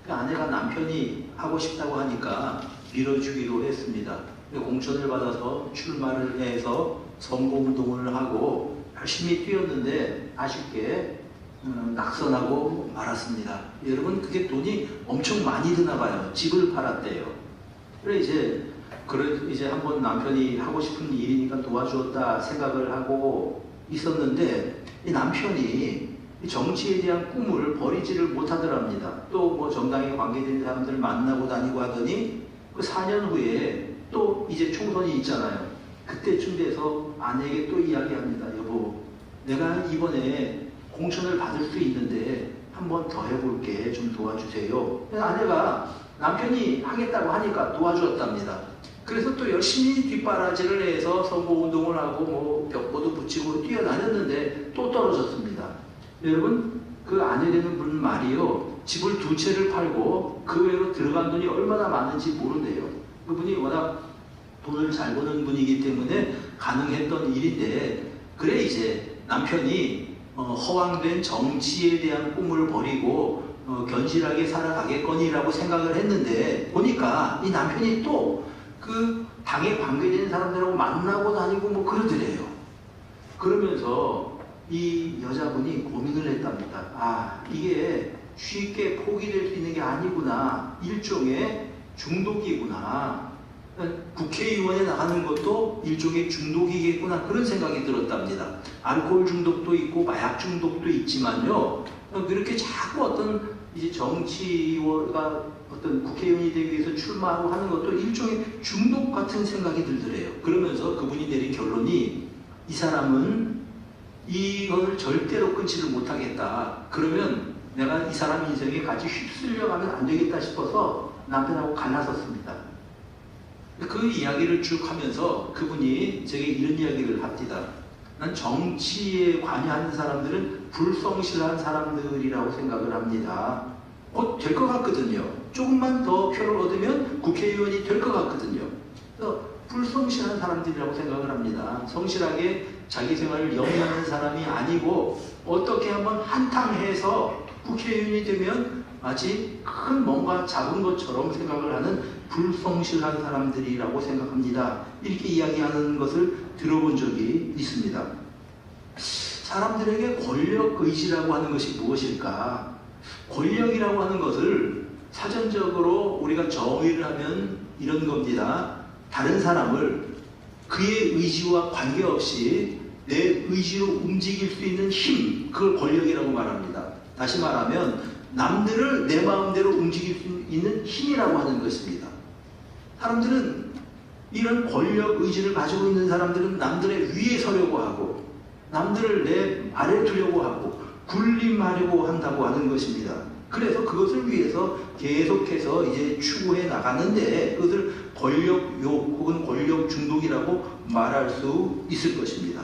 그 아내가 남편이 하고 싶다고 하니까 밀어주기로 했습니다. 공천을 받아서 출마를 해서 선거운동을 하고 열심히 뛰었는데 아쉽게 낙선하고 말았습니다. 여러분, 그게 돈이 엄청 많이 드나 봐요. 집을 팔았대요. 그래 이제 한번 남편이 하고 싶은 일이니까 도와주었다 생각을 하고 있었는데, 이 남편이 정치에 대한 꿈을 버리지를 못하더랍니다. 또 뭐 정당에 관계된 사람들 만나고 다니고 하더니 그 4년 후에 또 이제 총선이 있잖아요. 그때쯤 돼서 아내에게 또 이야기합니다. 여보, 내가 이번에 공천을 받을 수 있는데 한 번 더 해볼게. 좀 도와주세요. 아내가 남편이 하겠다고 하니까 도와주었답니다. 그래서 또 열심히 뒷바라지를 해서 선거운동을 하고 뭐 벽보도 붙이고 뛰어다녔는데 또 떨어졌습니다. 여러분, 그 아내 되는 분 말이요, 집을 2채를 팔고 그 외로 들어간 돈이 얼마나 많은지 모른대요. 그분이 워낙 돈을 잘 버는 분이기 때문에 가능했던 일인데, 그래 이제 남편이 허황된 정치에 대한 꿈을 버리고 견실하게 살아가겠거니라고 생각을 했는데, 보니까 이 남편이 또 그 당에 관계된 사람들하고 만나고 다니고 뭐 그러더래요. 그러면서 이 여자분이 고민을 했답니다. 아, 이게 쉽게 포기될 수 있는 게 아니구나. 일종의 중독이구나. 국회의원에 나가는 것도 일종의 중독이겠구나. 그런 생각이 들었답니다. 알코올 중독도 있고 마약 중독도 있지만요, 그렇게 자꾸 어떤 이제 정치가 어떤 국회의원이 되기 위해서 출마하고 하는 것도 일종의 중독 같은 생각이 들더래요. 그러면서 그분이 내린 결론이, 이 사람은 이걸 절대로 끊지를 못하겠다. 그러면 내가 이 사람 인생에 같이 휩쓸려가면 안 되겠다 싶어서 남편하고 갈라섰습니다. 그 이야기를 쭉 하면서 그분이 제게 이런 이야기를 합니다. 난 정치에 관여하는 사람들은 불성실한 사람들이라고 생각을 합니다. 곧 될 것 같거든요. 조금만 더 표를 얻으면 국회의원이 될 것 같거든요. 그래서 불성실한 사람들이라고 생각을 합니다. 성실하게 자기 생활을 영위하는 사람이 아니고 어떻게 한번 한탕해서 국회의원이 되면 마치 큰 뭔가 작은 것처럼 생각을 하는 불성실한 사람들이라고 생각합니다. 이렇게 이야기하는 것을 들어본 적이 있습니다. 사람들에게 권력의지라고 하는 것이 무엇일까? 권력이라고 하는 것을 사전적으로 우리가 정의를 하면 이런 겁니다. 다른 사람을 그의 의지와 관계없이 내 의지로 움직일 수 있는 힘, 그걸 권력이라고 말합니다. 다시 말하면 남들을 내 마음대로 움직일 수 있는 힘이라고 하는 것입니다. 사람들은, 이런 권력 의지를 가지고 있는 사람들은 남들의 위에 서려고 하고 남들을 내 아래에 두려고 하고 군림하려고 한다고 하는 것입니다. 그래서 그것을 위해서 계속해서 이제 추구해 나가는데, 그것을 권력욕 혹은 권력 중독이라고 말할 수 있을 것입니다.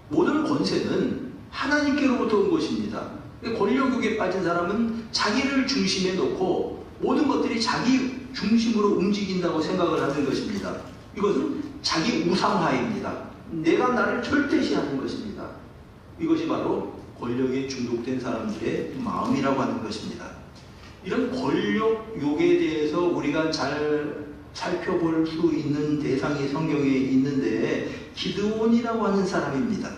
모든 권세는 하나님께로부터 온 것입니다. 권력욕에 빠진 사람은 자기를 중심에 놓고 모든 것들이 자기 중심으로 움직인다고 생각을 하는 것입니다. 이것은 자기 우상화입니다. 내가 나를 절대시하는 것입니다. 이것이 바로 권력에 중독된 사람들의 마음이라고 하는 것입니다. 이런 권력욕에 대해서 우리가 잘 살펴볼 수 있는 대상이 성경에 있는데, 기드온이라고 하는 사람입니다.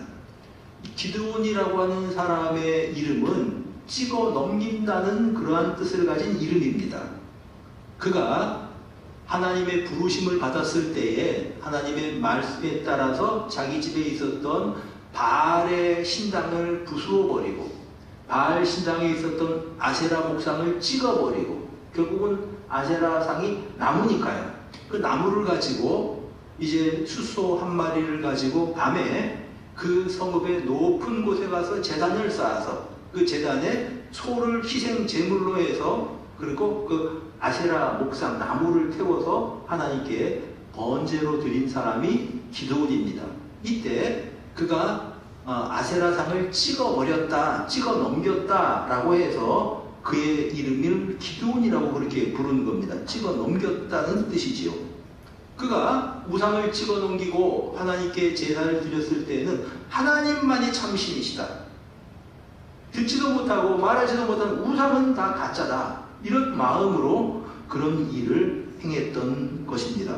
기드온이라고 하는 사람의 이름은 찍어 넘긴다는 그러한 뜻을 가진 이름입니다. 그가 하나님의 부르심을 받았을 때에 하나님의 말씀에 따라서 자기 집에 있었던 바알의 신당을 부수어버리고 바알 신당에 있었던 아세라 목상을 찍어버리고, 결국은 아세라상이 나무니까요. 그 나무를 가지고 이제 숫소 한 마리를 가지고 밤에 그 성읍의 높은 곳에 가서 제단을 쌓아서 그 제단에 소를 희생 제물로 해서, 그리고 그 아세라 목상 나무를 태워서 하나님께 번제로 드린 사람이 기드온입니다. 이때 그가 아세라상을 찍어버렸다, 찍어 넘겼다라고 해서 그의 이름을 기드온이라고 그렇게 부르는 겁니다. 찍어 넘겼다는 뜻이지요. 그가 우상을 찍어 넘기고 하나님께 제사를 드렸을 때에는 하나님만이 참신이시다, 듣지도 못하고 말하지도 못하는 우상은 다 가짜다. 이런 마음으로 그런 일을 행했던 것입니다.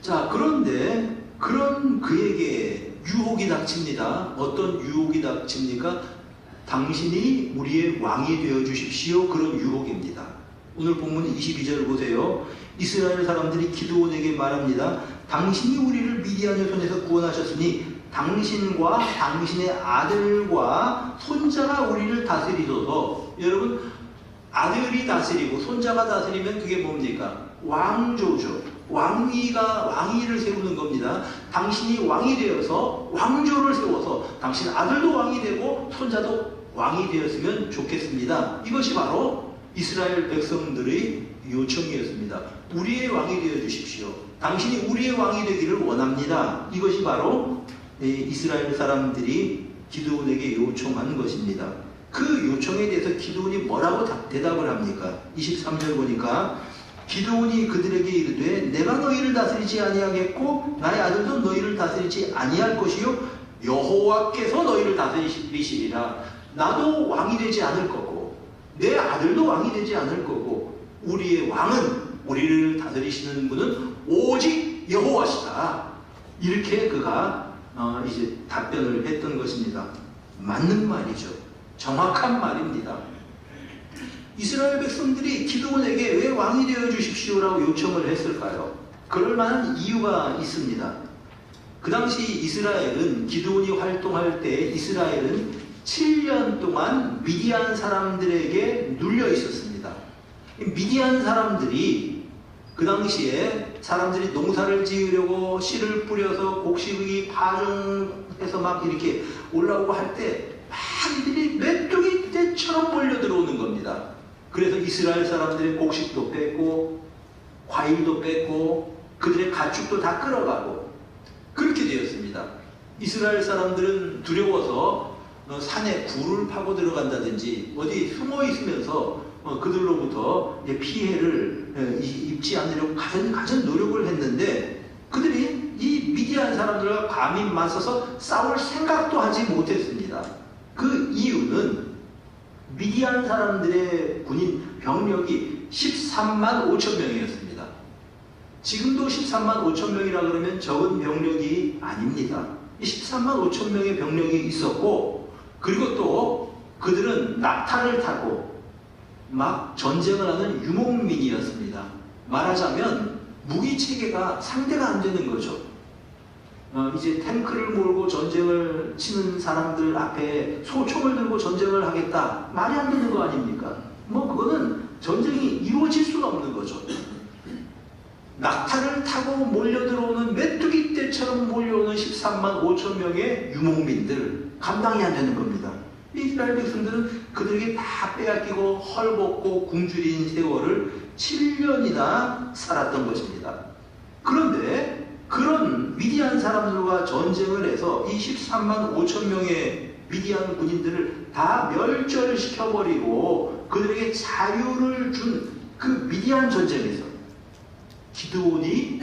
자, 그런데 그런 그에게 유혹이 닥칩니다. 어떤 유혹이 닥칩니까? 당신이 우리의 왕이 되어 주십시오. 그런 유혹입니다. 오늘 본문 22절 보세요. 이스라엘 사람들이 기드온에게 말합니다. 당신이 우리를 미디안의 손에서 구원하셨으니 당신과 당신의 아들과 손자가 우리를 다스리소서. 여러분, 아들이 다스리고 손자가 다스리면 그게 뭡니까? 왕조죠. 왕위를 세우는 겁니다. 당신이 왕이 되어서 왕조를 세워서 당신 아들도 왕이 되고 손자도 왕이 되었으면 좋겠습니다. 이것이 바로 이스라엘 백성들의 요청이었습니다. 우리의 왕이 되어 주십시오. 당신이 우리의 왕이 되기를 원합니다. 이것이 바로 이스라엘 사람들이 기드온에게 요청한 것입니다. 그 요청에 대해서 기드온이 뭐라고 대답을 합니까? 23절 보니까 기드온이 그들에게 이르되 내가 너희를 다스리지 아니하겠고 나의 아들도 너희를 다스리지 아니할 것이요 여호와께서 너희를 다스리시리라. 나도 왕이 되지 않을 거고 내 아들도 왕이 되지 않을 거고 우리의 왕은 우리를 다스리시는 분은 오직 여호와시다. 이렇게 그가 이제 답변을 했던 것입니다. 맞는 말이죠. 정확한 말입니다. 이스라엘 백성들이 기드온에게 왜 왕이 되어 주십시오라고 요청을 했을까요? 그럴 만한 이유가 있습니다. 그 당시 이스라엘은 기드온이 활동할 때 이스라엘은 7년 동안 미디안 사람들에게 눌려 있었습니다. 미디안 사람들이 그 당시에 사람들이 농사를 지으려고 씨를 뿌려서 곡식이 파종해서 막 이렇게 올라오고 할 때 막 이들이 메뚜기 떼처럼 몰려 들어오는 겁니다. 그래서 이스라엘 사람들의 곡식도 뺏고 과일도 뺏고 그들의 가축도 다 끌어가고 그렇게 되었습니다. 이스라엘 사람들은 두려워서 산에 굴을 파고 들어간다든지 어디 숨어 있으면서 그들로부터 피해를 입지 않으려고 가진 노력을 했는데 그들이 이 미디안 사람들과 감히 맞서서 싸울 생각도 하지 못했습니다. 그 이유는 미디안 사람들의 군인 병력이 13만 5천 명이었습니다. 지금도 13만 5천 명이라 그러면 적은 병력이 아닙니다. 13만 5천 명의 병력이 있었고 그리고 또 그들은 낙타를 타고 막 전쟁을 하는 유목민이었습니다. 말하자면 무기체계가 상대가 안 되는 거죠. 이제 탱크를 몰고 전쟁을 치는 사람들 앞에 소총을 들고 전쟁을 하겠다. 말이 안 되는 거 아닙니까? 그거는 전쟁이 이루어질 수가 없는 거죠. 낙타를 타고 몰려들어오는 메뚜기 떼처럼 몰려오는 13만 5천 명의 유목민들 감당이 안 되는 겁니다. 이스라엘 백성들은 그들에게 다 빼앗기고 헐벗고 굶주린 세월을 7년이나 살았던 것입니다. 그런데 그런 미디안 사람들과 전쟁을 해서 이 13만 5천 명의 미디안 군인들을 다 멸절시켜버리고 그들에게 자유를 준 그 미디안 전쟁에서 기드온이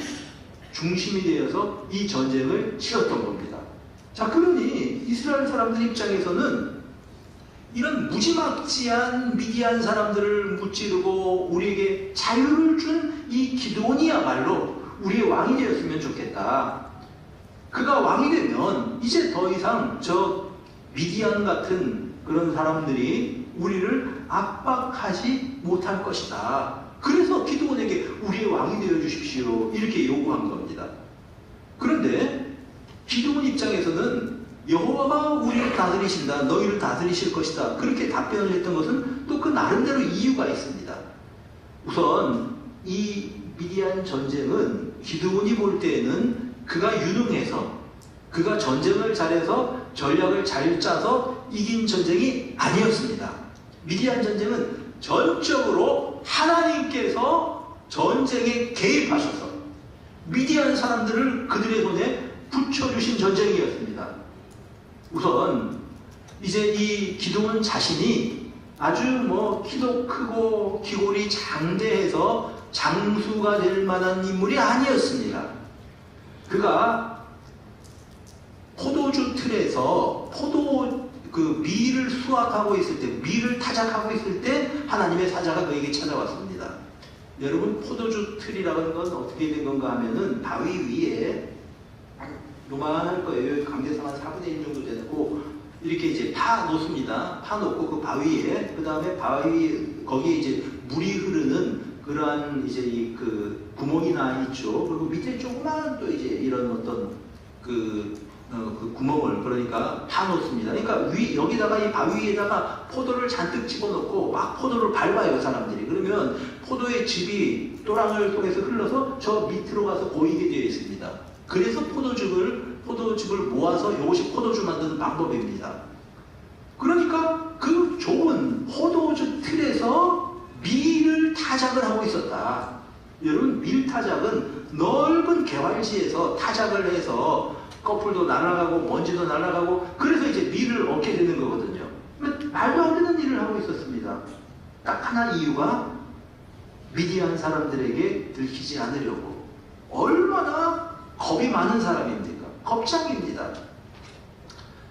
중심이 되어서 이 전쟁을 치렀던 겁니다. 자, 그러니 이스라엘 사람들 입장에서는 이런 무지막지한 미디안 사람들을 무찌르고 우리에게 자유를 준 이 기드온이야말로 우리의 왕이 되었으면 좋겠다. 그가 왕이 되면 이제 더 이상 저 미디안 같은 그런 사람들이 우리를 압박하지 못할 것이다. 그래서 기드온에게 우리의 왕이 되어 주십시오. 이렇게 요구한 겁니다. 그런데 기드온 입장에서는 여호와가 우리를 다스리신다. 너희를 다스리실 것이다. 그렇게 답변을 했던 것은 또 그 나름대로 이유가 있습니다. 우선 이 미디안 전쟁은 기드온이 볼 때에는 그가 유능해서 그가 전쟁을 잘해서 전략을 잘 짜서 이긴 전쟁이 아니었습니다. 미디안 전쟁은 전적으로 하나님께서 전쟁에 개입하셔서 미디안 사람들을 그들의 손에 붙여주신 전쟁이었습니다. 우선 이제 이 기드온 자신이 아주 키도 크고 기골이 장대해서 장수가 될 만한 인물이 아니었습니다. 그가 포도주 틀에서 그 밀을 수확하고 있을 때, 밀을 타작하고 있을 때 하나님의 사자가 그에게 찾아왔습니다. 여러분, 포도주 틀이라는 건 어떻게 된 건가 하면은 바위 위에 요만할 거예요. 강제상 한 4분의 1 정도 되고 이렇게 이제 파 놓습니다. 파 놓고 그 바위에, 그 다음에 바위 거기에 이제 물이 흐르는 그러한 이제 그 구멍이 나 있죠. 그리고 밑에 조그만 또 이제 이런 어떤 그 구멍을 그러니까 파 놓습니다. 그러니까 여기다가 이 바위 위에다가 포도를 잔뜩 집어넣고 막 포도를 밟아요, 사람들이. 그러면 포도의 즙이 또랑을 통해서 흘러서 저 밑으로 가서 고이게 되어 있습니다. 그래서 포도즙을 모아서 이것이 포도주 만드는 방법입니다. 그러니까 그 좁은 포도주 틀에서 밀을 타작을 하고 있었다. 여러분, 밀 타작은 넓은 개활지에서 타작을 해서 거풀도 날아가고 먼지도 날아가고 그래서 이제 밀을 얻게 되는 거거든요. 말도 안 되는 일을 하고 있었습니다. 딱 하나 이유가 미디안 사람들에게 들키지 않으려고. 얼마나 겁이 많은 사람입니까? 겁장입니다.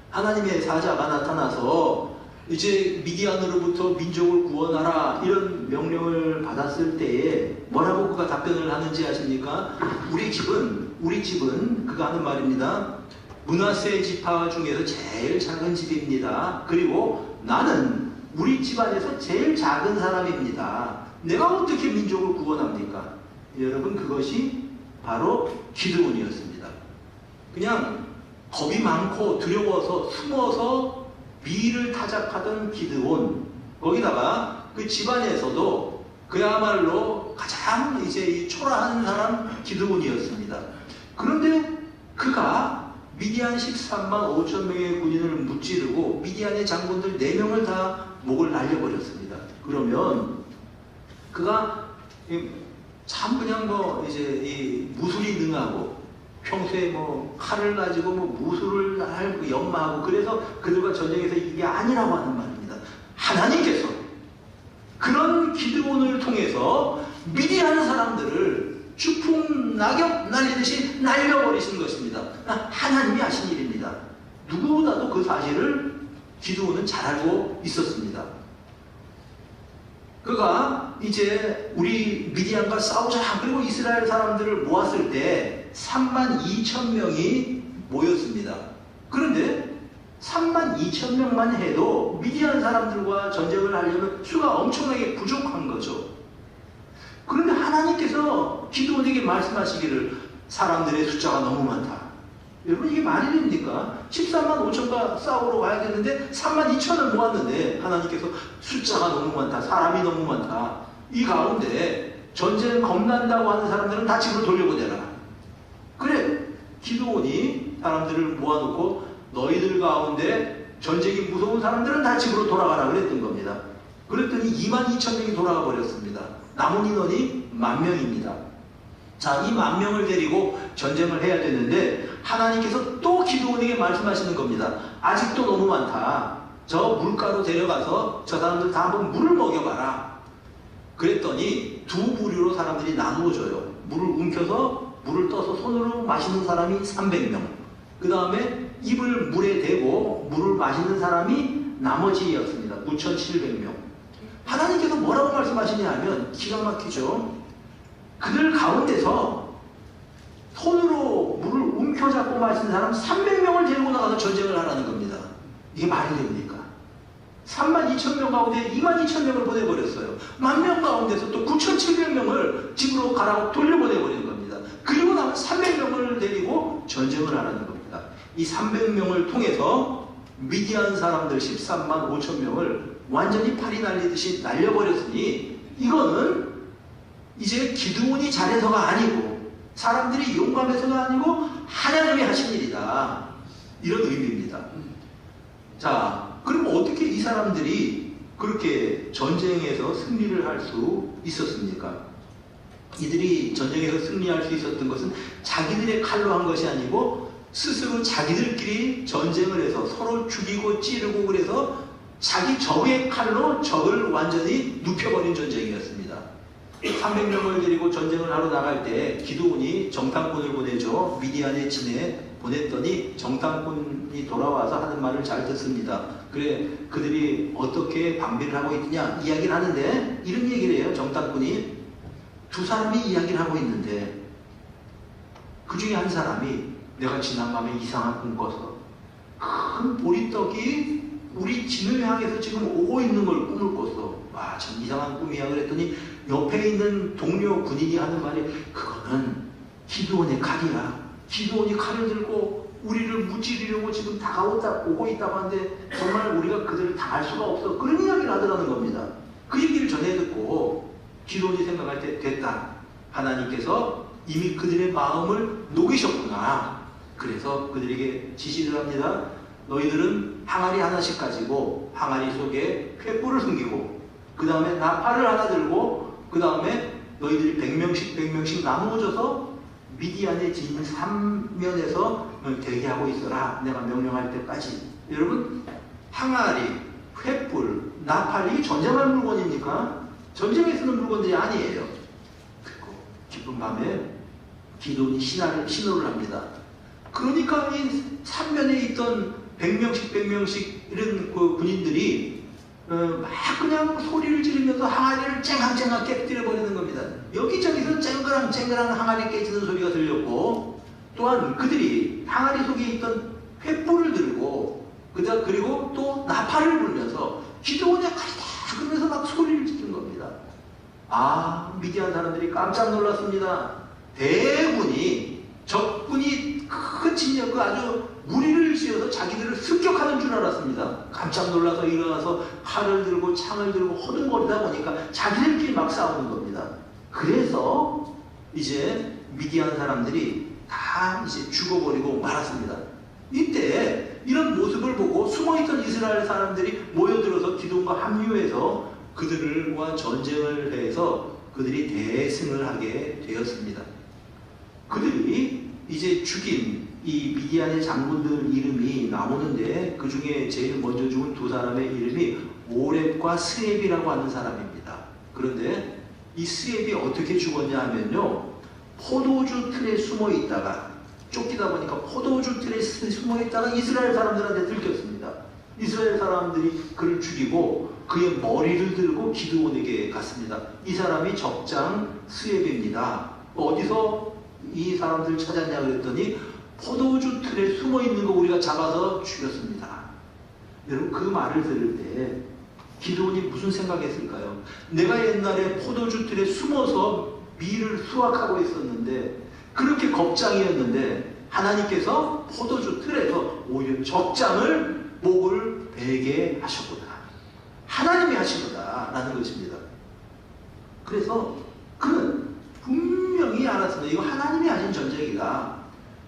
하나님의 사자가 나타나서 이제 미디안으로부터 민족을 구원하라 이런 명령을 받았을 때에 뭐라고 그가 답변을 하는지 아십니까? 우리 집은 그가 하는 말입니다. 므낫세 지파 중에서 제일 작은 집입니다. 그리고 나는 우리 집안에서 제일 작은 사람입니다. 내가 어떻게 민족을 구원합니까? 여러분, 그것이 바로 기드온이었습니다. 그냥 겁이 많고 두려워서 숨어서 밀을 타작하던 기드온, 거기다가 그 집안에서도 그야말로 가장 이제 초라한 사람 기드온이었습니다. 그런데 그가 미디안 13만 5천 명의 군인을 무찌르고 미디안의 장군들 4명을 다 목을 날려버렸습니다. 그러면 그가 참 그냥 이제 이 무술이 능하고 평소에 칼을 가지고 무술을 알고 연마하고 그래서 그들과 전쟁에서 이게 아니라고 하는 말입니다. 하나님께서 그런 기드온을 통해서 미디안 사람들을 추풍 낙엽 날리듯이 날려버리신 것입니다. 하나님이 하신 일입니다. 누구보다도 그 사실을 기드온은 잘 알고 있었습니다. 그가 이제 우리 미디안과 싸우자 그리고 이스라엘 사람들을 모았을 때 3만 2천 명이 모였습니다. 그런데 3만 2천 명만 해도 미디안 사람들과 전쟁을 하려면 수가 엄청나게 부족한 거죠. 그런데 하나님께서 기드온에게 말씀하시기를 사람들의 숫자가 너무 많다. 여러분, 이게 말이 됩니까? 14만 5천과 싸우러 가야 되는데 3만 2천을 모았는데 하나님께서 숫자가 너무 많다. 사람이 너무 많다. 이 가운데 전쟁 겁난다고 하는 사람들은 다 집으로 돌려보내라. 그래, 기드온이 사람들을 모아놓고 너희들 가운데 전쟁이 무서운 사람들은 다 집으로 돌아가라 그랬던 겁니다. 그랬더니 2만 2천 명이 돌아가 버렸습니다. 남은 인원이 10,000명입니다. 자, 이 10,000명을 데리고 전쟁을 해야 되는데 하나님께서 또 기드온에게 말씀하시는 겁니다. 아직도 너무 많다. 저 물가로 데려가서 저 사람들 다 한번 물을 먹여봐라. 그랬더니 두 부류로 사람들이 나누어져요. 물을 움켜서 물을 떠서 손으로 마시는 사람이 300명. 그 다음에 입을 물에 대고 물을 마시는 사람이 나머지였습니다. 9,700명. 하나님께서 뭐라고 말씀하시냐 하면 기가 막히죠. 그들 가운데서 손으로 물을 움켜잡고 마시는 사람 300명을 데리고 나가서 전쟁을 하라는 겁니다. 이게 말이 됩니까? 3만 2천 명 가운데 2만 2천 명을 보내버렸어요. 10,000명 가운데서 또 9,700명을 집으로 가라고 돌려보내버리는 겁니다. 그리고 나면 300명을 데리고 전쟁을 하라는 겁니다. 이 300명을 통해서 미디안 사람들 13만 5천 명을 완전히 팔이 날리듯이 날려버렸으니 이거는 이제 기드온이 잘해서가 아니고 사람들이 용감해서가 아니고 하나님이 하신 일이다. 이런 의미입니다. 자, 그럼 어떻게 이 사람들이 그렇게 전쟁에서 승리를 할 수 있었습니까? 이들이 전쟁에서 승리할 수 있었던 것은 자기들의 칼로 한 것이 아니고 스스로 자기들끼리 전쟁을 해서 서로 죽이고 찌르고 그래서 자기 적의 칼로 적을 완전히 눕혀버린 전쟁이었습니다. 300명을 데리고 전쟁을 하러 나갈 때 기드온이 정탐꾼을 보내죠. 미디안의 진에 보냈더니 정탐꾼이 돌아와서 하는 말을 잘 듣습니다. 그래, 그들이 어떻게 방비를 하고 있느냐 이야기를 하는데 이런 얘기를 해요. 정탐꾼이 두 사람이 이야기를 하고 있는데 그 중에 한 사람이 내가 지난 밤에 이상한 꿈 꿔서 큰 보리떡이 우리 진을 향해서 지금 오고 있는 걸 꿈을 꿨어. 와, 참 이상한 꿈이야. 그랬더니 옆에 있는 동료 군인이 하는 말이 그거는 기드온의 칼이야. 기드온이 칼을 들고 우리를 무찌르려고 지금 오고 있다고 하는데 정말 우리가 그들을 당할 수가 없어. 그런 이야기를 하더라는 겁니다. 그 얘기를 전해 듣고 기드온이 생각할 때 됐다. 하나님께서 이미 그들의 마음을 녹이셨구나. 그래서 그들에게 지시를 합니다. 너희들은 항아리 하나씩 가지고 항아리 속에 횃불을 숨기고 그 다음에 나팔을 하나 들고 그 다음에 너희들이 100명씩 나누어져서 미디안의 진 3면에서 대기하고 있어라. 내가 명령할 때까지. 여러분, 항아리, 횃불, 나팔이 전쟁할 물건입니까? 전쟁에 쓰는 물건들이 아니에요. 그리고 깊은 밤에 기도니 신호를 합니다. 그러니까 이 3면에 있던 100명씩 이런 그 군인들이 막 그냥 소리를 지르면서 항아리를 쨍랑쨍랑 깨뜨려 버리는 겁니다. 여기저기서 쨍그랑 항아리 깨지는 소리가 들렸고, 또한 그들이 항아리 속에 있던 횃불을 들고 그리고 또 나팔을 불면서 기도원에 가리다 그러면서 막 소리를 지른 겁니다. 아, 미디안 사람들이 깜짝 놀랐습니다. 대군이 적군이 큰 진영 아주 무리를 지어서 자기들을 습격하는 줄 알았습니다. 깜짝 놀라서 일어나서 칼을 들고 창을 들고 허둥거리다 보니까 자기들끼리 막 싸우는 겁니다. 그래서 이제 미디안 사람들이 다 이제 죽어버리고 말았습니다. 이때 이런 모습을 보고 숨어있던 이스라엘 사람들이 모여들어서 기도원과 합류해서 그들과 전쟁을 해서 그들이 대승을 하게 되었습니다. 그들이 이제 죽인 이 미디안의 장군들 이름이 나오는데 그 중에 제일 먼저 죽은 두 사람의 이름이 오렙과 스앱이라고 하는 사람입니다. 그런데 이 스앱이 어떻게 죽었냐 하면요, 포도주 틀에 숨어 있다가 쫓기다 보니까 포도주 틀에 숨어 있다가 이스라엘 사람들한테 들켰습니다. 이스라엘 사람들이 그를 죽이고 그의 머리를 들고 기드온에게 갔습니다. 이 사람이 적장 스앱입니다. 어디서 이 사람들을 찾았냐 그랬더니 포도주 틀에 숨어 있는 거 우리가 잡아서 죽였습니다. 여러분, 그 말을 들을 때 기드온이 무슨 생각했을까요? 내가 옛날에 포도주 틀에 숨어서 밀을 수확하고 있었는데, 그렇게 겁장이었는데 하나님께서 포도주 틀에서 오히려 적장을 목을 베게 하셨구나. 하나님이 하신 거다라는 것입니다. 그래서 그는 분명히 알았습니다. 이거 하나님이 하신 전쟁이다.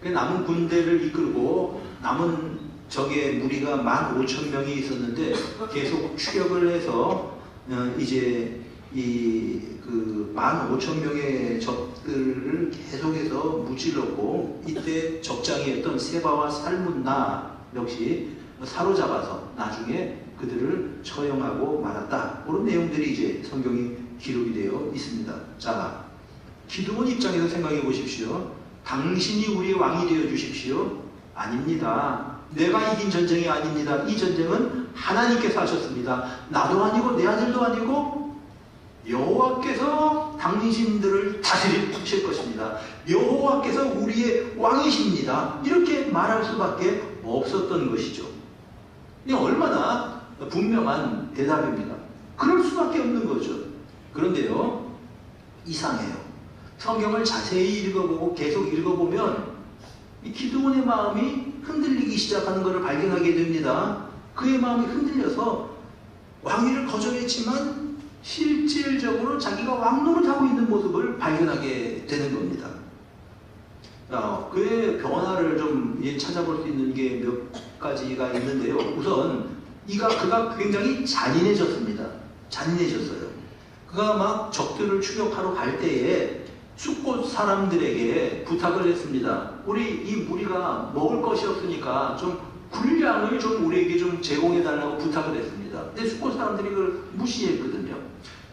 남은 군대를 이끌고 남은 적의 무리가 15,000명이 있었는데 계속 추격을 해서 이제 그 15,000명의 적들을 계속해서 무찔렀고, 이때 적장이었던 세바와 살문나 역시 사로잡아서 나중에 그들을 처형하고 말았다. 그런 내용들이 이제 성경이 기록이 되어 있습니다. 자, 기드온 입장에서 생각해 보십시오. 당신이 우리의 왕이 되어 주십시오. 아닙니다. 내가 이긴 전쟁이 아닙니다. 이 전쟁은 하나님께서 하셨습니다. 나도 아니고 내 아들도 아니고 여호와께서 당신들을 다스릴 것입니다. 여호와께서 우리의 왕이십니다. 이렇게 말할 수밖에 없었던 것이죠. 얼마나 분명한 대답입니다. 그럴 수밖에 없는 거죠. 그런데요, 이상해요. 성경을 자세히 읽어보고 계속 읽어보면 이 기드온의 마음이 흔들리기 시작하는 것을 발견하게 됩니다. 그의 마음이 흔들려서 왕위를 거절했지만 실질적으로 자기가 왕노릇하고 있는 모습을 발견하게 되는 겁니다. 그의 변화를 좀 찾아볼 수 있는 게 몇 가지가 있는데요. 우선 그가 굉장히 잔인해졌습니다. 잔인해졌어요. 그가 막 적들을 추격하러 갈 때에 숫곳 사람들에게 부탁을 했습니다. 우리 이 무리가 먹을 것이 없으니까 좀 군량을 좀 우리에게 좀 제공해 달라고 부탁을 했습니다. 근데 숫곳 사람들이 그걸 무시했거든요.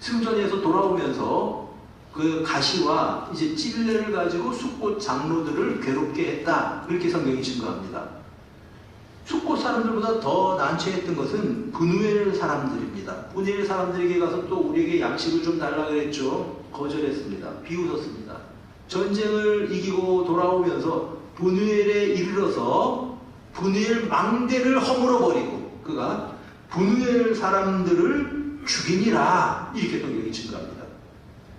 승전에서 돌아오면서 그 가시와 이제 찔레를 가지고 숫곳 장로들을 괴롭게 했다. 그렇게 성경이 증거합니다. 숫곳 사람들보다 더 난처했던 것은 브누엘 사람들입니다. 브누엘 사람들에게 가서 또 우리에게 양식을 좀 달라고 했죠. 거절했습니다. 비웃었습니다. 전쟁을 이기고 돌아오면서 브누엘에 이르러서 브누엘 망대를 허물어버리고 그가 브누엘 사람들을 죽이니라 이렇게 성경이 증거합니다.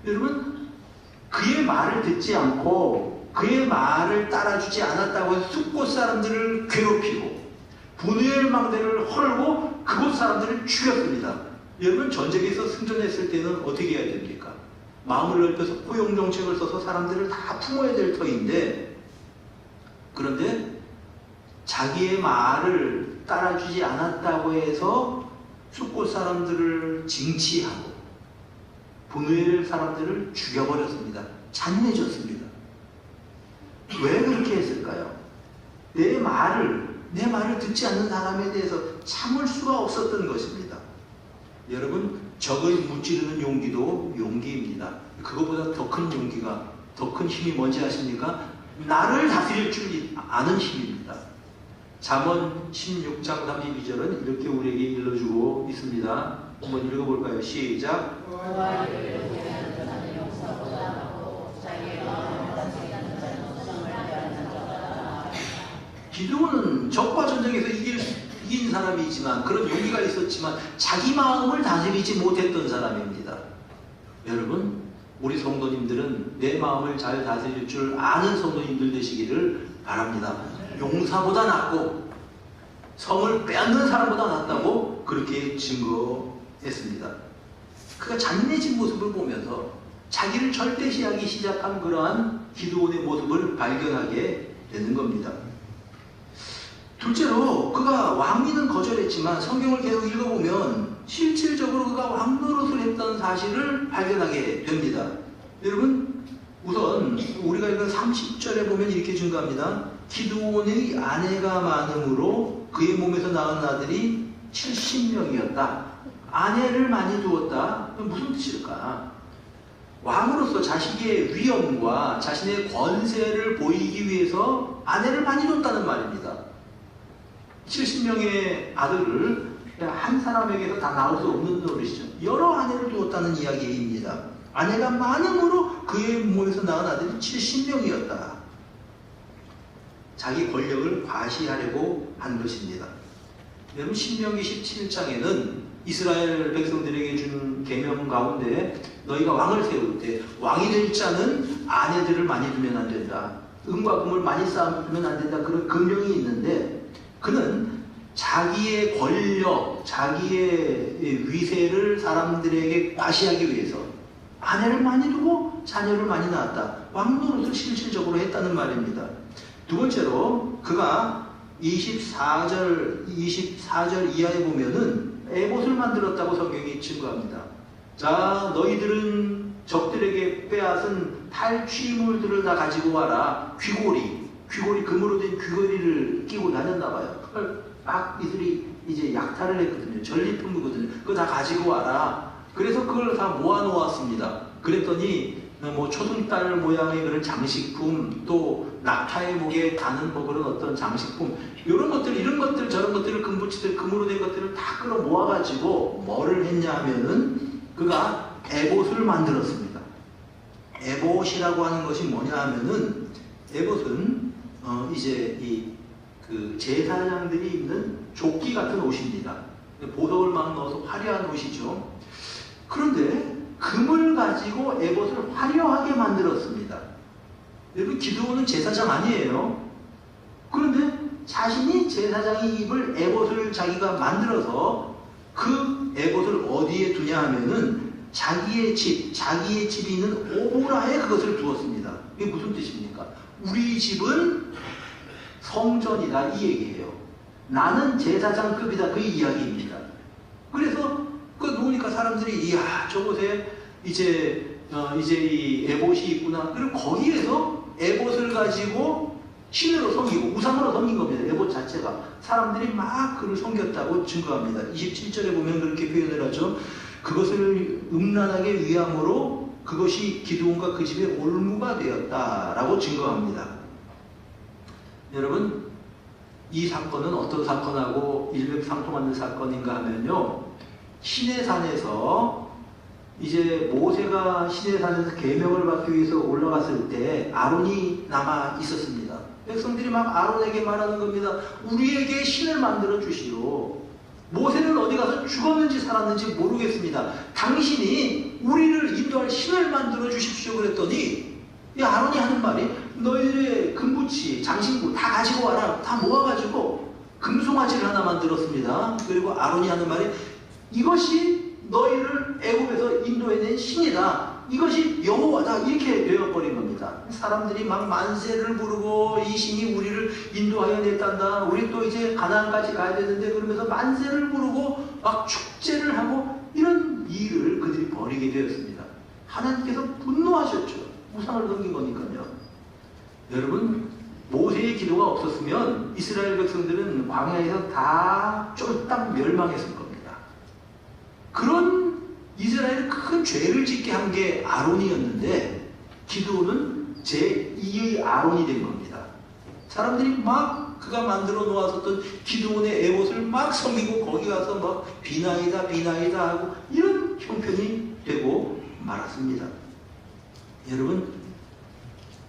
여러분, 그의 말을 듣지 않고 그의 말을 따라주지 않았다고 해서 숫곳 사람들을 괴롭히고 브누엘 망대를 헐고 그곳 사람들을 죽였습니다. 여러분, 전쟁에서 승전했을 때는 어떻게 해야 됩니까? 마음을 넓혀서 포용정책을 써서 사람들을 다 품어야 될 터인데, 그런데 자기의 말을 따라주지 않았다고 해서 숫곳 사람들을 징치하고 브누엘 사람들을 죽여버렸습니다. 잔인해졌습니다. 왜 그렇게 했을까요? 내 말을 듣지 않는 사람에 대해서 참을 수가 없었던 것입니다. 여러분, 적을 무찌르는 용기도 용기입니다. 그것보다 더 큰 용기가, 더 큰 힘이 뭔지 아십니까? 나를 다스릴 줄 아는 힘입니다. 잠언 16장 32절은 이렇게 우리에게 일러주고 있습니다. 한번 읽어볼까요? 시작. 기드온은 적과 전쟁에서 이긴 사람이지만, 그런 용기가 있었지만 자기 마음을 다스리지 못했던 사람입니다. 여러분, 우리 성도님들은 내 마음을 잘 다스릴 줄 아는 성도님들 되시기를 바랍니다. 용사보다 낫고 성을 빼앗는 사람보다 낫다고 그렇게 증거했습니다. 그가 잔인해진 모습을 보면서 자기를 절대시하기 시작한 그러한 기드온의 모습을 발견하게 되는 겁니다. 둘째로, 그가 왕위는 거절했지만 성경을 계속 읽어보면 실질적으로 그가 왕 노릇을 했던 사실을 발견하게 됩니다. 여러분, 우선 우리가 읽은 30절에 보면 이렇게 증거합니다. 기드온의 아내가 많음으로 그의 몸에서 낳은 아들이 70명이었다. 아내를 많이 두었다. 무슨 뜻일까? 왕으로서 자식의 위엄과 자신의 권세를 보이기 위해서 아내를 많이 뒀다는 말입니다. 70명의 아들을 한 사람에게서 다 나올 수 없는 노릇이죠. 여러 아내를 두었다는 이야기입니다. 아내가 많음으로 그의 몸에서 낳은 아들이 70명이었다. 자기 권력을 과시하려고 한 것입니다. 여러분, 신명기 17장에는 이스라엘 백성들에게 준 계명 가운데 너희가 왕을 세울 때 왕이 될 자는 아내들을 많이 두면 안 된다. 은과 금을 많이 쌓으면 안 된다. 그런 금령이 있는데, 그는 자기의 권력, 자기의 위세를 사람들에게 과시하기 위해서 아내를 많이 두고 자녀를 많이 낳았다. 왕 노릇을 실질적으로 했다는 말입니다. 두 번째로, 그가 24절 이하에 보면은 에봇을 만들었다고 성경이 증거합니다. 자, 너희들은 적들에게 빼앗은 탈취물들을 다 가지고 와라. 귀고리, 금으로 된 귀고리를 끼고 다녔나 봐요. 그걸 막 이들이 이제 약탈을 했거든요. 전리품이거든요. 그거 다 가지고 와라. 그래서 그걸 다 모아놓았습니다. 그랬더니 뭐 초승달 모양의 그런 장식품, 또 낙타의 목에 다는 뭐 그런 어떤 장식품, 이런 것들, 이런 것들, 저런 것들을 금붙이들, 금으로 된 것들을 다 끌어 모아가지고 뭐를 했냐 하면은 그가 에봇을 만들었습니다. 에봇이라고 하는 것이 뭐냐 하면은, 에봇은 이제 그 제사장들이 입는 조끼 같은 옷입니다. 보석을 막 넣어서 화려한 옷이죠. 그런데 금을 가지고 에봇을 화려하게 만들었습니다. 여러분, 기드온은 제사장 아니에요. 그런데 자신이 제사장이 입을 에봇을 자기가 만들어서 그 에봇을 어디에 두냐 하면은 자기의 집이 있는 오보라에 그것을 두었습니다. 이게 무슨 뜻입니까? 우리 집은 성전이다, 이 얘기예요. 나는 제사장급이다, 그 이야기입니다. 그래서 그 놓으니까 사람들이, 이야, 저곳에 이제 이 에봇이 있구나. 그리고 거기에서 에봇을 가지고 신으로 섬기고 우상으로 섬긴 겁니다. 에봇 자체가. 사람들이 막 그를 섬겼다고 증거합니다. 27절에 보면 그렇게 표현을 하죠. 그것을 음란하게 위함으로 그것이 기드온과 그 집의 올무가 되었다라고 증거합니다. 여러분, 이 사건은 어떤 사건하고 일맥상통하는 사건인가 하면요, 시내산에서 이제 모세가 시내산에서 계명을 받기 위해서 올라갔을 때 아론이 남아 있었습니다. 백성들이 막 아론에게 말하는 겁니다. 우리에게 신을 만들어 주시오. 모세는 어디 가서 죽었는지 살았는지 모르겠습니다. 당신이 우리를 인도할 신을 만들어 주십시오. 그랬더니 이 아론이 하는 말이, 너희들의 금부치, 장신구 다 가지고 와라. 다 모아가지고 금송아지를 하나 만들었습니다. 그리고 아론이 하는 말이, 이것이 너희를 애굽에서 인도해낸 신이다. 이것이 여호와다. 이렇게 되어버린 겁니다. 사람들이 막 만세를 부르고, 이 신이 우리를 인도하여 냈단다. 우리 또 이제 가나안까지 가야 되는데, 그러면서 만세를 부르고 막 축제를 하고, 이런 일을 그들이 벌이게 되었습니다. 하나님께서 분노하셨죠. 우상을 섬긴 거니까요. 여러분, 모세의 기도가 없었으면 이스라엘 백성들은 광야에서 다 쫄딱 멸망했을 겁니다. 그런 이스라엘이 큰 죄를 짓게 한 게 아론이었는데, 기드온은 제2의 아론이 된 겁니다. 사람들이 막 그가 만들어 놓았었던 기드온의 에봇을 막 섬기고, 거기 가서 막 비나이다 비나이다 하고, 이런 형편이 되고 말았습니다. 여러분,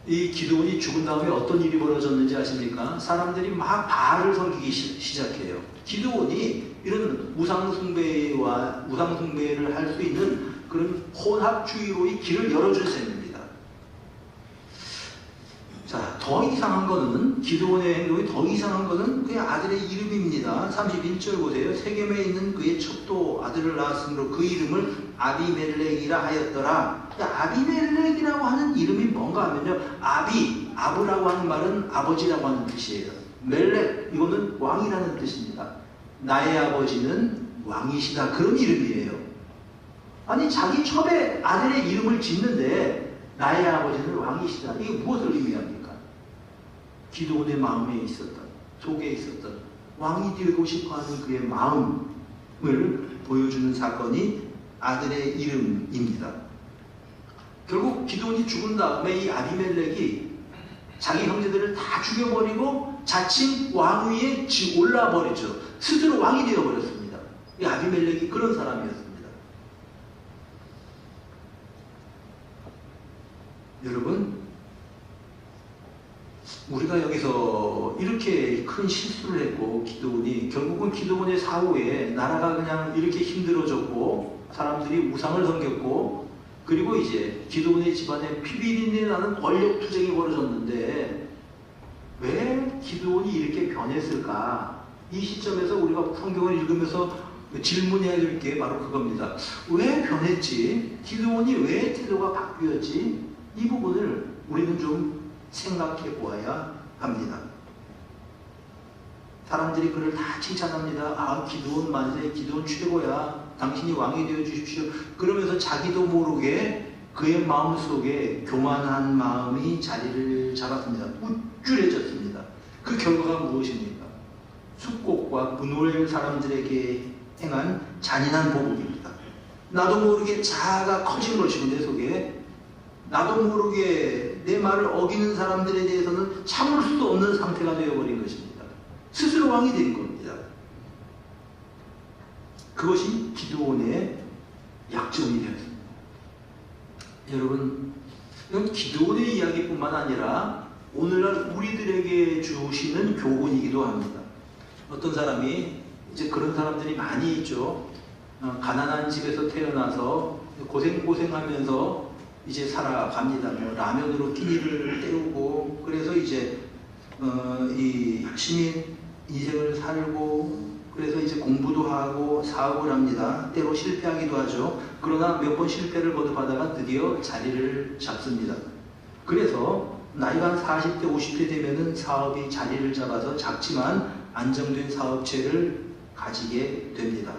이 기드온이 죽은 다음에 어떤 일이 벌어졌는지 아십니까? 사람들이 막 바알을 섬기기 시작해요. 기드온이 이런 우상숭배를 할 수 있는 그런 혼합주의로의 길을 열어준 셈입니다. 자, 더 이상한 거는, 기드온의 행동이 더 이상한 거는 그의 아들의 이름입니다. 31절 보세요. 세겜에 있는 그의 첩도 아들을 낳았으므로 그 이름을 아비멜렉이라 하였더라. 아비멜렉이라고 하는 이름이 뭔가 하면요, 아브라고 하는 말은 아버지라고 하는 뜻이에요. 멜렉, 이거는 왕이라는 뜻입니다. 나의 아버지는 왕이시다, 그런 이름이에요. 아니, 자기 첩의 아들의 이름을 짓는데 나의 아버지는 왕이시다, 이게 무엇을 의미합니까? 기드온의 마음에 있었던, 속에 있었던 왕이 되고 싶어하는 그의 마음을 보여주는 사건이 아들의 이름입니다. 결국 기드온이 죽은 다음에 이 아비멜렉이 자기 형제들을 다 죽여버리고 자칭 왕위에 올라버리죠. 스스로 왕이 되어버렸습니다. 이 아비멜렉이 그런 사람이었습니다. 여러분, 우리가 여기서 이렇게 큰 실수를 했고, 결국은 기드온의 사후에 나라가 그냥 이렇게 힘들어졌고, 사람들이 우상을 섬겼고, 그리고 이제 기드온의 집안에 피비린내 나는 권력투쟁이 벌어졌는데, 왜 기드온이 이렇게 변했을까? 이 시점에서 우리가 성경을 읽으면서 질문해야 될 게 바로 그겁니다. 왜 변했지? 기드온이 왜 태도가 바뀌었지? 이 부분을 우리는 좀 생각해 보아야 합니다. 사람들이 그를 다 칭찬합니다. 아, 기드온 만세, 기드온 최고야. 당신이 왕이 되어 주십시오. 그러면서 자기도 모르게 그의 마음속에 교만한 마음이 자리를 잡았습니다. 우쭐해졌습니다. 그 결과가 무엇입니까? 숙곡과 분노할 사람들에게 행한 잔인한 보복입니다. 나도 모르게 자아가 커진 것이고, 내 속에 나도 모르게 내 말을 어기는 사람들에 대해서는 참을 수 없는 상태가 되어버린 것입니다. 스스로 왕이 된 겁니다. 그것이 기드온의 약점이 되었습니다. 여러분, 이건 기드온의 이야기뿐만 아니라 오늘날 우리들에게 주시는 교훈이기도 합니다. 어떤 사람이, 이제 그런 사람들이 많이 있죠. 가난한 집에서 태어나서 고생하면서 이제 살아갑니다. 뭐 라면으로 끼니를 때우고, 그래서 이제 열심히 인생을 살고, 그래서 이제 공부도 하고 사업을 합니다. 때로 실패하기도 하죠. 그러나 몇 번 실패를 거듭하다가 드디어 자리를 잡습니다. 그래서 나이가 한 40대, 50대 되면은 사업이 자리를 잡아서 작지만 안정된 사업체를 가지게 됩니다.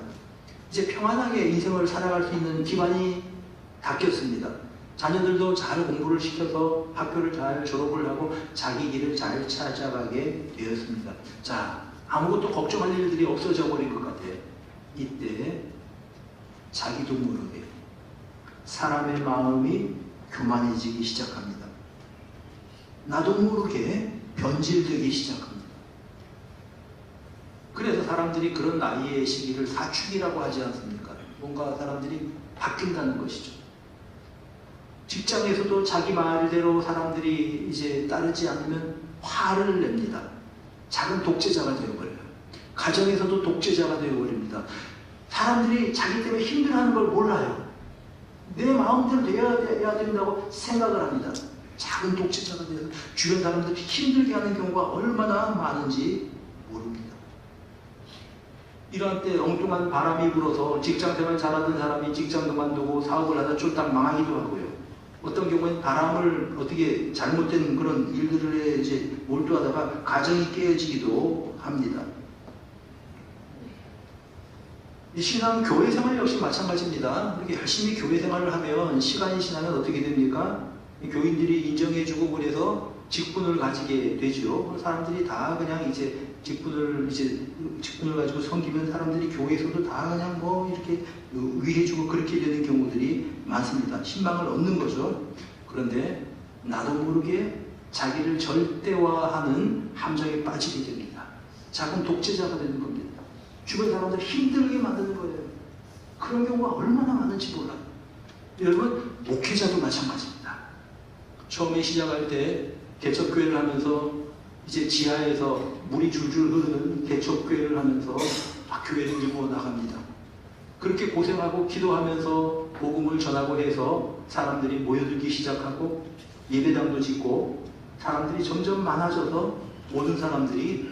이제 평안하게 인생을 살아갈 수 있는 기반이 닦였습니다. 자녀들도 잘 공부를 시켜서 학교를 잘 졸업을 하고 자기 길을 잘 찾아가게 되었습니다. 자, 아무것도 걱정할 일들이 없어져 버린 것 같아요. 이때 자기도 모르게 사람의 마음이 교만해지기 시작합니다. 나도 모르게 변질되기 시작합니다. 그래서 사람들이 그런 나이의 시기를 사춘기라고 하지 않습니까? 뭔가 사람들이 바뀐다는 것이죠. 직장에서도 자기 말대로 사람들이 이제 따르지 않으면 화를 냅니다. 작은 독재자가 되어버려요. 가정에서도 독재자가 되어버립니다. 사람들이 자기 때문에 힘들어하는 걸 몰라요. 내 마음대로 돼야 된다고 생각을 합니다. 작은 독재자가 돼서 주변 사람들이 힘들게 하는 경우가 얼마나 많은지 모릅니다. 이러한 때 엉뚱한 바람이 불어서 직장생활 잘하던 사람이 직장 그만두고 사업을 하다 쫄딱 망하기도 하고요. 어떤 경우에는 바람을 어떻게 잘못된 그런 일들에 이제 몰두하다가 가정이 깨어지기도 합니다. 이 신앙 교회 생활 역시 마찬가지입니다. 이렇게 열심히 교회 생활을 하면 시간이 지나면 어떻게 됩니까? 교인들이 인정해주고 그래서 직분을 가지게 되죠. 사람들이 다 그냥 이제 직분을 가지고 섬기면 사람들이 교회에서도 다 그냥 뭐 이렇게 위해주고 그렇게 되는 경우들이 많습니다. 신망을 얻는 거죠. 그런데 나도 모르게 자기를 절대화하는 함정에 빠지게 됩니다. 작은 독재자가 되는 겁니다. 주변 사람들 힘들게 만드는 거예요. 그런 경우가 얼마나 많은지 몰라요. 여러분, 목회자도 마찬가지입니다. 처음에 시작할 때 개척교회를 하면서 이제 지하에서 물이 줄줄 흐르는 개척교회를 하면서 교회를 이루어 나갑니다. 그렇게 고생하고 기도하면서 복음을 전하고 해서 사람들이 모여들기 시작하고 예배당도 짓고 사람들이 점점 많아져서 모든 사람들이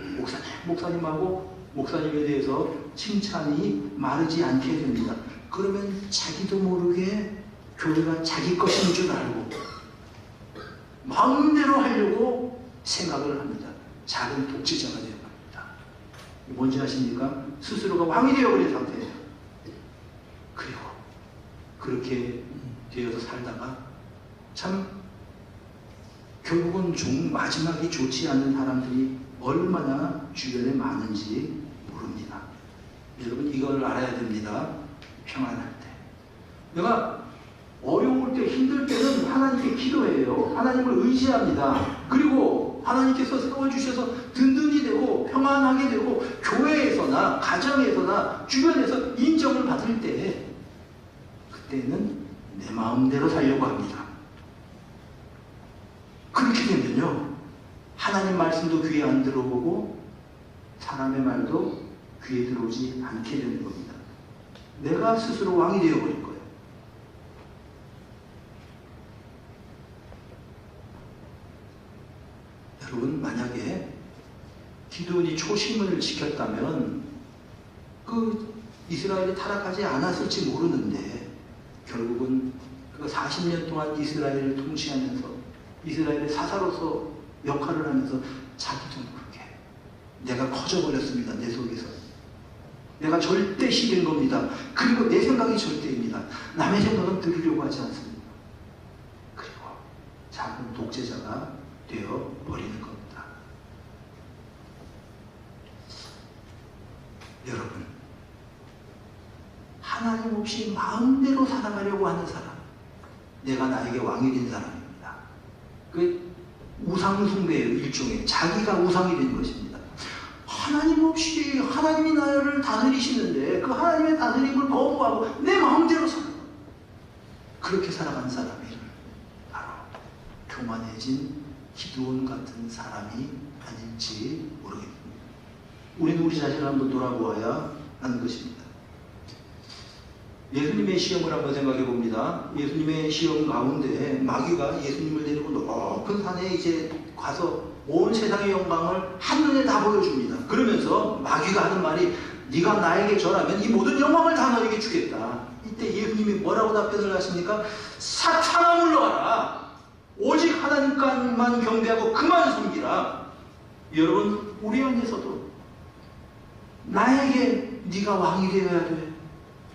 목사님하고 목사님에 대해서 칭찬이 마르지 않게 됩니다. 그러면 자기도 모르게 교회가 자기 것인 줄 알고 마음대로 하려고 생각을 합니다. 작은 독재자가 되어갑니다. 뭔지 아십니까? 스스로가 왕이 되어버린 상태예요. 그리고 그렇게 되어서 살다가 참 결국은 마지막이 좋지 않은 사람들이 얼마나 주변에 많은지 모릅니다. 여러분, 이걸 알아야 됩니다. 평안할 때. 내가 어려울 때, 힘들 때는 하나님께 기도해요. 하나님을 의지합니다. 그리고 하나님께서 세워주셔서 든든히 되고 평안하게 되고 교회에서나 가정에서나 주변에서 인정을 받을 때 그때는 내 마음대로 살려고 합니다. 그렇게 되면요, 하나님 말씀도 귀에 안 들어오고 사람의 말도 귀에 들어오지 않게 되는 겁니다. 내가 스스로 왕이 되어버린 거예요. 여러분, 만약에 기드온이 초심을 지켰다면 그 이스라엘이 타락하지 않았을지 모르는데 결국은 그 40년 동안 이스라엘을 통치하면서 이스라엘의 사사로서 역할을 하면서 자기도 모르게 내가 커져버렸습니다. 내 속에서. 내가 절대시 된 겁니다. 그리고 내 생각이 절대입니다. 남의 생각은 들으려고 하지 않습니다. 그리고 작은 독재자가 되어버리는 겁니다. 여러분, 하나님 없이 마음대로 살아가려고 하는 사람, 내가 나에게 왕이 된 사람입니다. 그 우상숭배예요. 일종의 자기가 우상이 된 것입니다. 하나님 없이 하나님이 나를 다스리시는데 그 하나님의 다스림을 거부하고 내 마음대로 살아. 그렇게 살아간 사람이 바로 교만해진 기드온 같은 사람이 아닐지 모르겠습니다. 우리는 우리 자신을 한번 돌아보아야 하는 것입니다. 예수님의 시험을 한번 생각해 봅니다. 예수님의 시험 가운데 마귀가 예수님을 데리고 높은 산에 이제 가서 온 세상의 영광을 한눈에 다 보여줍니다. 그러면서 마귀가 하는 말이 네가 나에게 절하면 이 모든 영광을 다 너에게 주겠다. 이때 예수님이 뭐라고 답변을 하십니까? 사탄아 물러가라. 오직 하나님만 경배하고 그만 섬기라. 여러분, 우리 안에서도 나에게 네가 왕이 되어야 돼.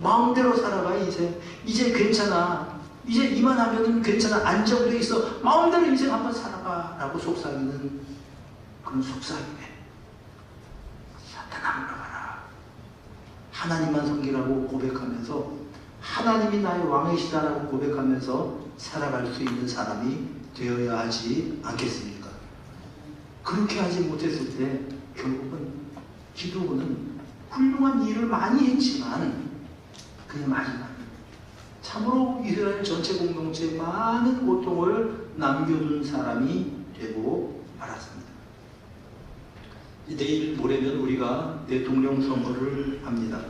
마음대로 살아가. 이제 괜찮아. 이제 이만하면 괜찮아. 안정돼 있어. 마음대로 인생 한번 살아가 라고 속삭이는 그런 속삭임에 사탄아 물러가라. 하나님만 섬기라고 고백하면서 하나님이 나의 왕이시다라고 고백하면서 살아갈 수 있는 사람이 되어야 하지 않겠습니까? 그렇게 하지 못했을 때 결국은 기드온은 훌륭한 일을 많이 했지만 그 마지막 참으로 이스라엘 전체 공동체에 많은 고통을 남겨둔 사람이 되고 말았습니다. 내일 모레면 우리가 대통령 선거를 합니다.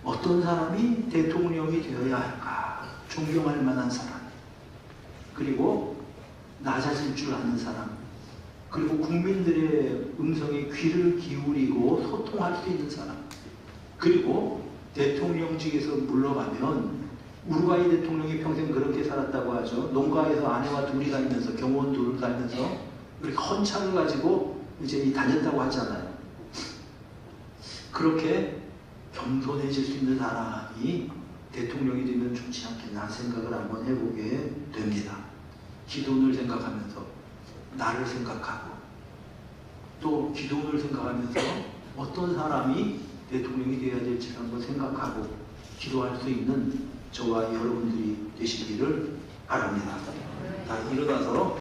어떤 사람이 대통령이 되어야 할까? 존경할 만한 사람, 그리고 낮아질 줄 아는 사람, 그리고 국민들의 음성에 귀를 기울이고 소통할 수 있는 사람, 그리고 대통령직에서 물러가면 우루과이 대통령이 평생 그렇게 살았다고 하죠. 농가에서 아내와 둘이 살면서, 경호원 둘 살면서 이렇게 헌차를 가지고 이제 다녔다고 하잖아요. 그렇게 겸손해질 수 있는 사람이 대통령이 되면 좋지 않겠나 생각을 한번 해보게 됩니다. 기도를 생각하면서 나를 생각하고 또 기도를 생각하면서 어떤 사람이 대통령이 되어야 될지 한번 생각하고 기도할 수 있는 저와 여러분들이 되시기를 바랍니다. 자, 일어나서